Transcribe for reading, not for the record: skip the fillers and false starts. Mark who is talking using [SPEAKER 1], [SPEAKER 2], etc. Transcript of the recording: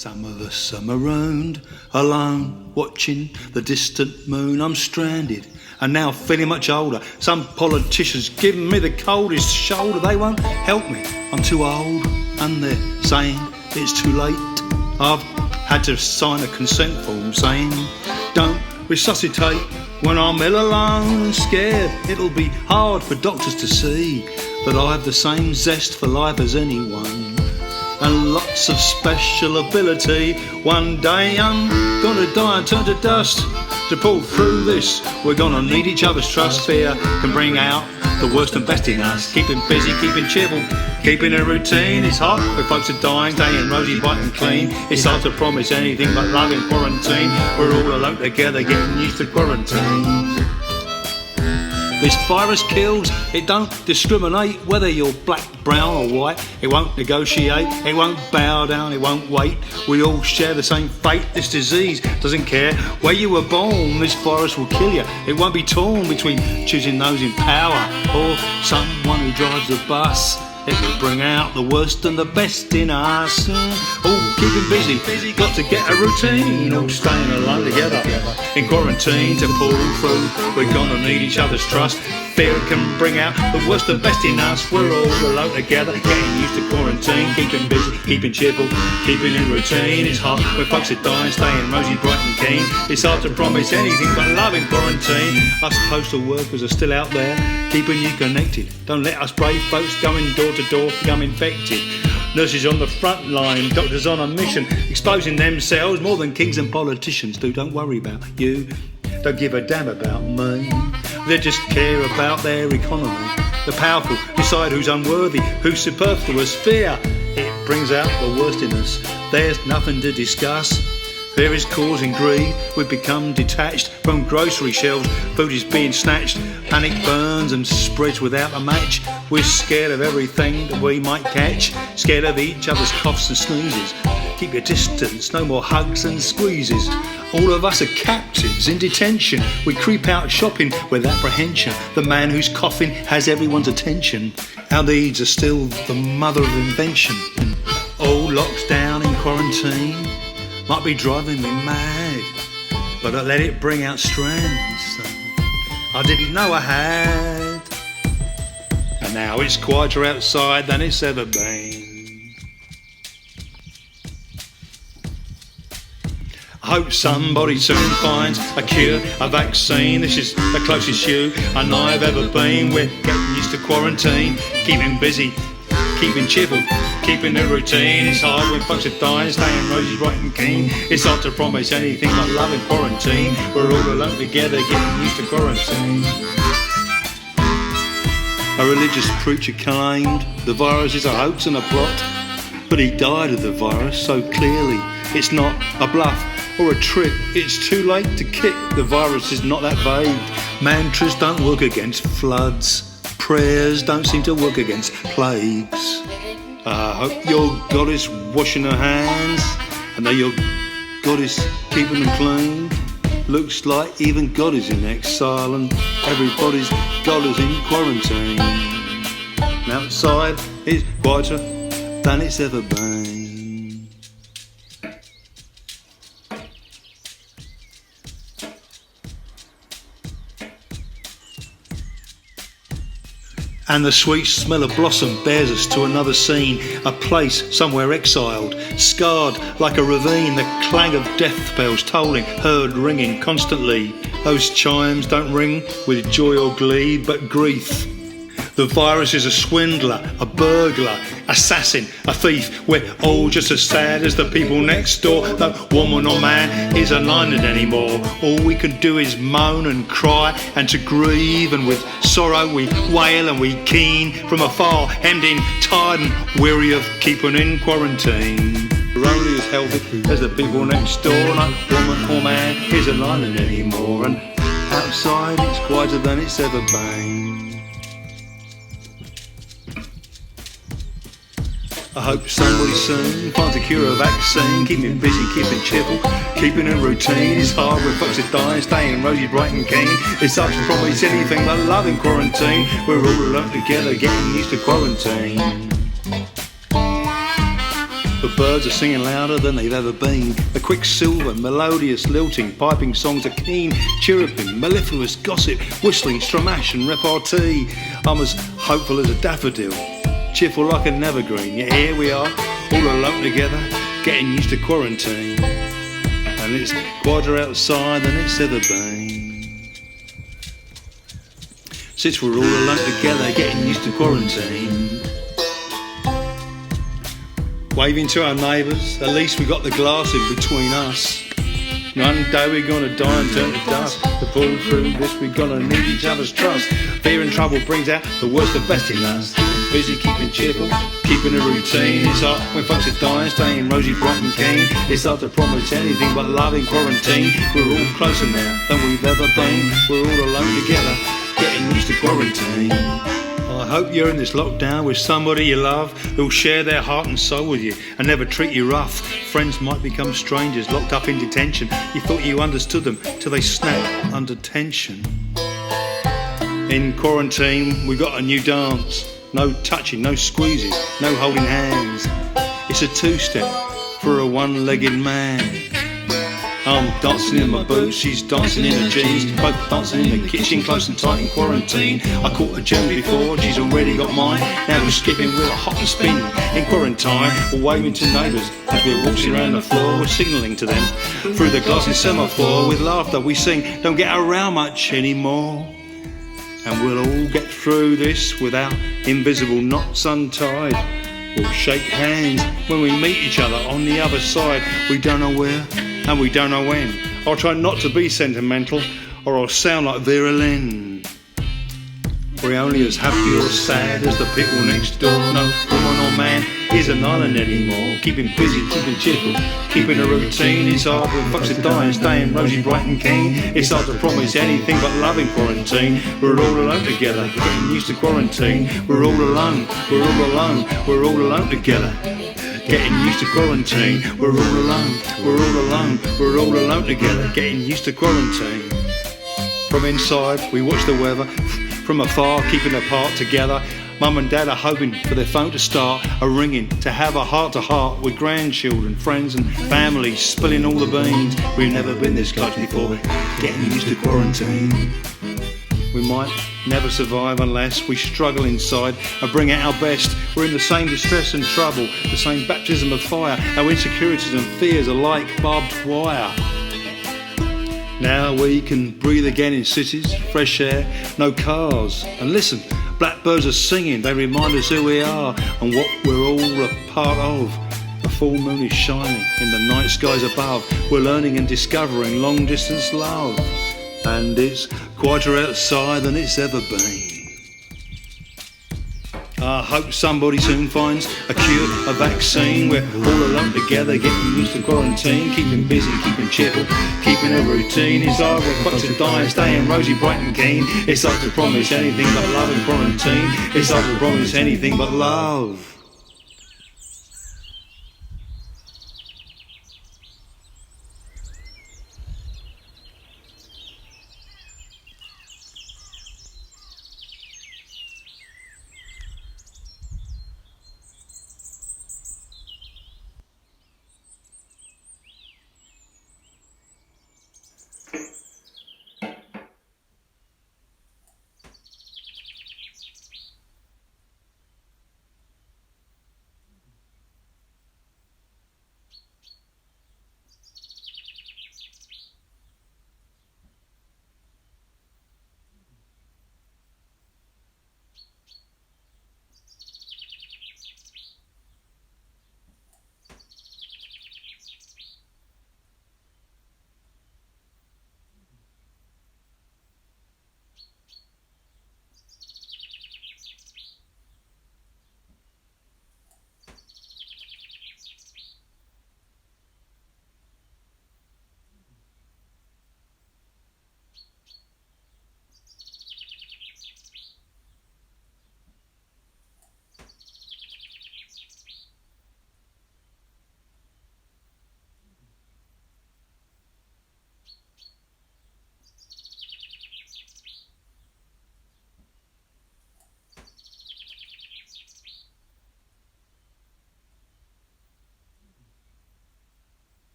[SPEAKER 1] Some of us are marooned, alone, watching the distant moon. I'm stranded and now feeling much older. Some politicians giving me the coldest shoulder. They won't help me, I'm too old, and they're saying it's too late. I've had to sign a consent form saying don't resuscitate when I'm ill, alone and scared. It'll be hard for doctors to see that I have the same zest for life as anyone, and lots of special ability. One day I'm gonna die and turn to dust. To pull through this, we're gonna need each other's trust. Fear can bring out the worst and best in us. Keeping busy, keeping cheerful, keeping a routine. It's hard when folks are dying, staying rosy, bright and clean. It's hard to promise anything but love in quarantine. We're all alone together, getting used to quarantine. This virus kills, it don't discriminate whether you're black, brown or white. It won't negotiate, it won't bow down, it won't wait. We all share the same fate. This disease doesn't care where you were born. This virus will kill you. It won't be torn between choosing those in power or someone who drives a bus. It will bring out the worst and the best in us. All keeping busy, got to get a routine. All staying alone together in quarantine to pull through. We're gonna need each other's trust. Fear can bring out the worst and best in us. We're all alone together, getting used to quarantine. Keeping busy, keeping cheerful, keeping in routine. It's hard when folks are dying, staying rosy, bright and keen. It's hard to promise anything but love in quarantine. Us postal workers are still out there, keeping you connected. Don't let us brave folks going door to door become infected. Nurses on the front line, doctors on a mission, exposing themselves more than kings and politicians do. Don't worry about you, don't give a damn about me. They just care about their economy. The powerful decide who's unworthy, who's superfluous. Fear, it brings out the worst in us. There's nothing to discuss. Fear is causing greed. We've become detached from grocery shelves. Food is being snatched. Panic burns and spreads without a match. We're scared of everything that we might catch. Scared of each other's coughs and sneezes. Keep your distance, no more hugs and squeezes. All of us are captives in detention. We creep out shopping with apprehension. The man who's coughing has everyone's attention. Our needs are still the mother of invention. All locked down in quarantine might be driving me mad, but I let it bring out strands I didn't know I had. And now it's quieter outside than it's ever been. I hope somebody soon finds a cure, a vaccine. This is the closest you and I've ever been. We're getting used to quarantine, keeping busy, keeping cheerful, keeping a routine. It's hard when folks are dying, staying rosy, bright and keen. It's hard to promise anything but love in quarantine. We're all alone together, getting used to quarantine. A religious preacher claimed the virus is a hoax and a plot, but he died of the virus so clearly. It's not a bluff or a trick, it's too late to kick. The virus is not that vague. Mantras don't work against floods. Prayers don't seem to work against plagues. I hope your goddess washing her hands, and that your goddess keeping them clean. Looks like even God is in exile, and everybody's God is in quarantine. And outside it's quieter than it's ever been. And the sweet smell of blossom bears us to another scene, a place somewhere exiled, scarred like a ravine, the clang of death bells tolling, heard ringing constantly. Those chimes don't ring with joy or glee, but grief. The virus is a swindler, a burglar, assassin, a thief. We're all just as sad as the people next door. No woman or man is united anymore. All we can do is moan and cry and to grieve, and with sorrow we wail and we keen from afar, hemmed in, tired and weary of keeping in quarantine. We're only as healthy as the people next door. No woman or man is united anymore, and outside it's quieter than it's ever been. I hope somebody soon finds a cure, a vaccine. Keeping busy, keeping cheerful, keeping a routine. It's hard when folks are dying, staying rosy, bright and keen. It's hard to promise anything but love in quarantine. We're all alone together, getting used to quarantine. The Blackbirds are singing louder than they've ever been. The quicksilver, melodious, lilting, piping songs are keen, chirruping, mellifluous gossip, whistling, stramash and repartee. I'm as hopeful as a daffodil, cheerful like an evergreen. Yet here we are, all alone together, getting used to quarantine. And it's quieter outside than it's ever been. Since we're all alone together, getting used to quarantine. Waving to our neighbours, at least we got the glass in between us. One day we're gonna die and turn to dust. To pull through this we're gonna need each other's trust. Fear and trouble brings out the worst and best in us. Busy keeping cheerful, keeping a routine. It's hard when folks are dying, staying rosy, bright and keen. It's hard to promise anything but love in quarantine. We're all closer now than we've ever been. We're all alone together, getting used to quarantine. I hope you're in this lockdown with somebody you love who'll share their heart and soul with you and never treat you rough. Friends might become strangers, locked up in detention. You thought you understood them till they snap under tension. In quarantine we got a new dance. No touching, no squeezing, no holding hands. It's a two-step for a one-legged man. I'm dancing in my boots, she's dancing in her jeans. Both dancing in the kitchen, close and tight in quarantine. I caught a gem before, she's already got mine. Now we're skipping with a hop and spin in quarantine. We're waving to neighbours as we're waltzing around the floor. We're signalling to them through the glass in semaphore. With laughter we sing, don't get around much anymore. And we'll all get through this without invisible knots untied. We'll shake hands when we meet each other on the other side. We don't know where and we don't know when. I'll try not to be sentimental or I'll sound like Vera Lynn. We're only as happy or sad as the people next door. No woman or man is an island anymore. Keeping busy, keeping cheerful, keeping a routine. It's hard when folks are dying, staying rosy, bright and keen. It's hard to promise anything but love in quarantine. We're all alone together, getting used to quarantine. We're all alone, we're all alone, we're all alone together, getting used to quarantine. We're all alone, we're all alone, we're all alone together, getting used to quarantine. From inside we watch the weather from afar, keeping apart together. Mum and Dad are hoping for their phone to start a ringing, to have a heart-to-heart with grandchildren, friends and family, spilling all the beans. We've never been this close before, getting used to quarantine. We might never survive unless we struggle inside and bring out our best. We're in the same distress and trouble, the same baptism of fire. Our insecurities and fears are like barbed wire. Now we can breathe again in cities, fresh air, no cars. And listen, blackbirds are singing, they remind us who we are and what we're all a part of. The full moon is shining in the night skies above. We're learning and discovering long distance love. And it's quieter outside than it's ever been. I hope somebody soon finds a cure, a vaccine. We're all alone together, getting used to quarantine. Keeping busy, keeping cheerful, keeping a routine. It's hard when folks are dying, staying rosy, bright and keen. It's hard to promise anything but love in quarantine. It's hard to promise anything but love.